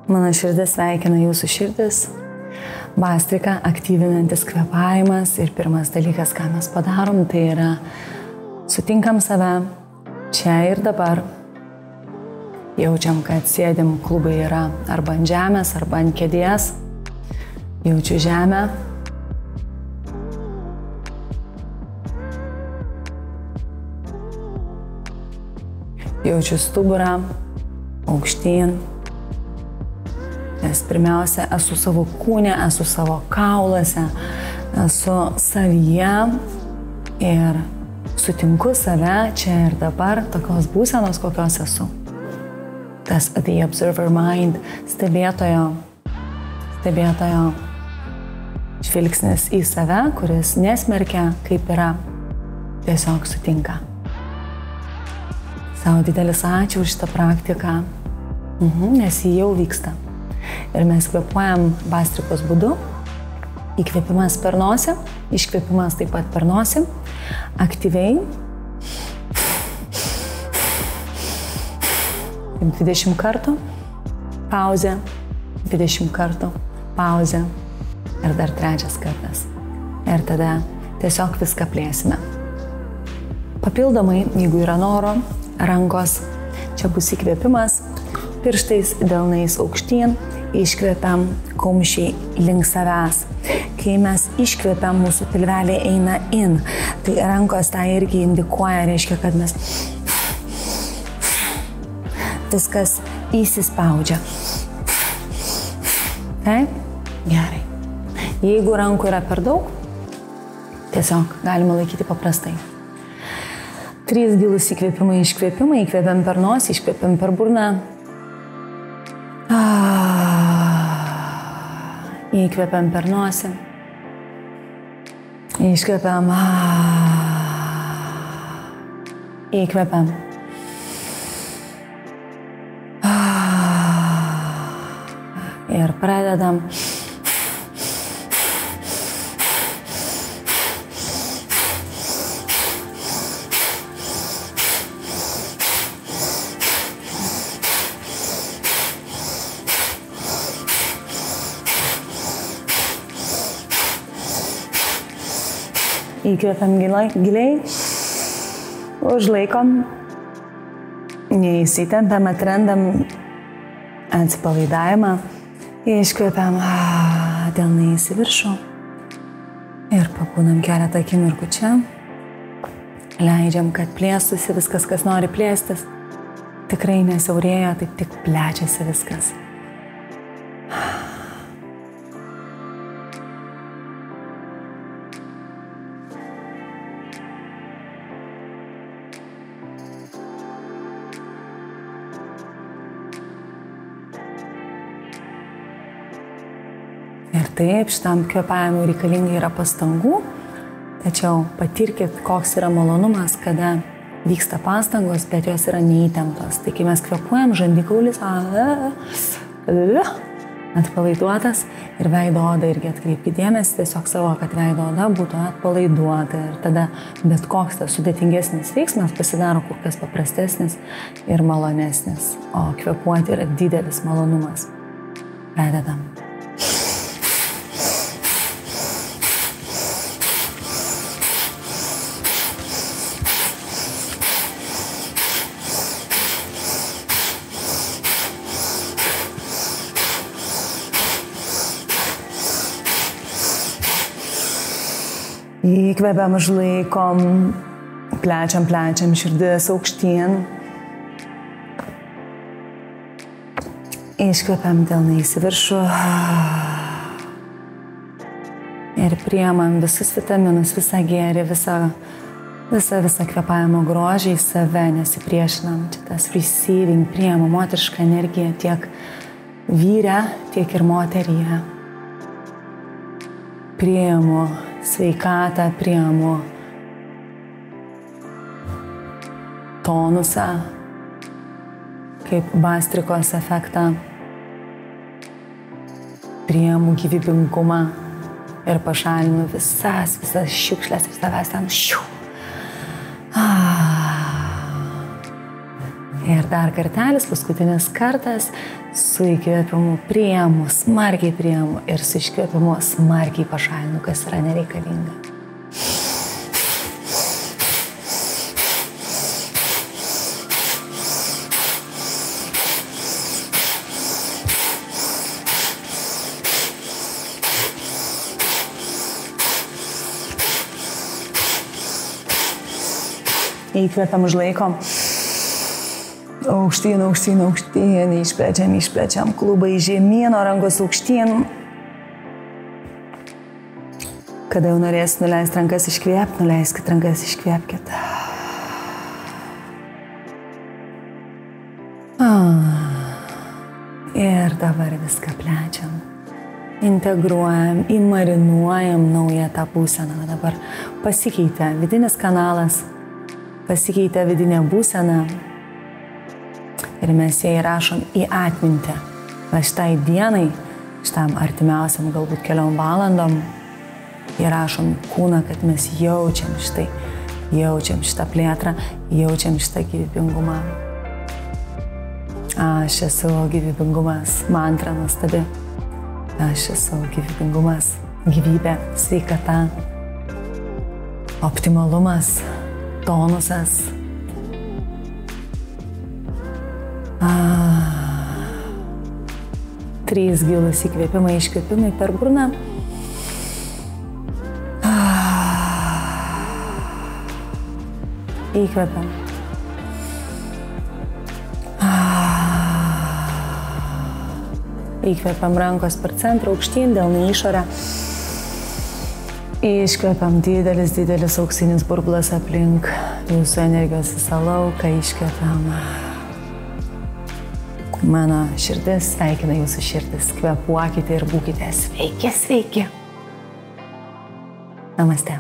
Mano širdis sveikina jūsų širdis. Bastrika aktyvinantis kvėpavimas ir pirmas dalykas, ką mes padarom, tai yra sutinkam save čia ir dabar. Jaučiam, kad sėdim, klubai yra arba ant žemės, arba ant kėdės. Jaučiu žemę. Jaučiu stuburą aukštyn. Nes pirmiausia, esu savo kūne, esu savo kauluose, esu savyje ir sutinku save čia ir dabar, tokios būsenos, kokios esu. Tas the observer mind, stebėtojo žvilgsnis į save, kuris nesmerkia, kaip yra, tiesiog sutinka. Sau didelis ačiū už šitą praktiką, nes jį jau vyksta. Ir mes kvėpuojam bastrikos būdu. Įkvėpimas per nosį, iškvėpimas taip pat per nosį. Aktyviai. 20 kartų. Pauzė. 20 kartų. Pauzė. Ir dar 3 kartas. Ir tada tiesiog viską plėsime. Papildomai, jeigu yra noro, rankos, čia bus įkvėpimas, pirštais, delnais aukštyn, iškvėpiam kumščiai link savęs. Kai mes iškvėpiam, mūsų pilveliai eina in, tai rankos tą irgi indikuoja, reiškia, kad mes viskas įsispaudžia. Taip? Gerai. Jeigu rankų yra per daug, tiesiog galima laikyti paprastai. 3 gilūs įkvėpimai, iškvėpimai, įkvėpiam per nosį, iškvėpiam per burną. Įkvėpiam per nosį. Iškvėpiam. Įkvėpiam. Ir pradedam. Įkvėpiam giliai, užlaikom, neįsitempiam, atrandam atsipalaidavimą, iškvėpiam delnais į viršų ir pabūnam keletą akimirkų čia. Leidžiam, kad plėstųsi viskas, kas nori plėstis. Tikrai nesiaurėja, tai tik plečiasi viskas. Ir taip, šitam kvėpavimui reikalingai yra pastangų, tačiau patirkit, koks yra malonumas, kada vyksta pastangos, bet jos yra neįtemptos. Tai kai mes kvėpuojam, žandikaulis atpalaiduotas ir veido oda irgi atkreipkite dėmesį, tiesiog savo, kad veido oda būtų atpalaiduota ir tada bet koks tas sudėtingesnis veiksmas pasidaro kur kas paprastesnis ir malonesnis, o kvėpuoti yra didelis malonumas. Pradedam. Įkvėpiam, užlaikom, plečiam širdis aukštyn. Iškvėpiam delnais į viršų. Ir priimam visus vitaminus, visą gėrį, visą kvėpavimo grožį į save, nesipriešinam. Čia tas receiving, priimam moterišką energiją tiek vyre, tiek ir moteryje. Priimu sveikatą, priimu tonusą, kaip bastrikos efektą, priimu gyvybingumą ir pašalinu visas šiukšlės ir savęs ten. Ir dar kartelis, paskutinis kartas, su įkvėpimu priimu, smarkiai priimu ir su iškvėpimu smarkiai pašalinu, kas yra nereikalinga. Įkvėpiam, užlaikom. Aukštyn, aukštyn, aukštyn, išplečiam klubai žemyn, o rankos aukštyn. Kada jau norėsit nuleisti rankas, iškvėpti, nuleiskit rankas, iškvėpkit. Ir dabar viską plečiam. Integruojam, įmarinuojam naują tą būseną. Dabar pasikeitė vidinis kanalas, pasikeitė vidinė būsena. Ir mes ją įrašom į atmintį. Va šitai dienai, šitam artimiausiam galbūt keliom valandom, įrašom kūną, kad mes jaučiam šitą plėtrą, jaučiam šitą gyvybingumą. Aš esu gyvybingumas, mantra nuostabi. Aš esu gyvybingumas, gyvybė, sveikata, optimalumas, tonusas. 3 gilūs įkvėpimai, iškvėpimai per burną. Įkvėpiam. Įkvėpiam rankos per centrą, aukštyn, delnai išorę. Iškvėpiam didelis auksinis burbulas aplink jūsų energijos visą lauką. Iškvėpiam. Mano širdis sveikina jūsų širdis. Kvėpuokite ir būkite sveiki. Namaste.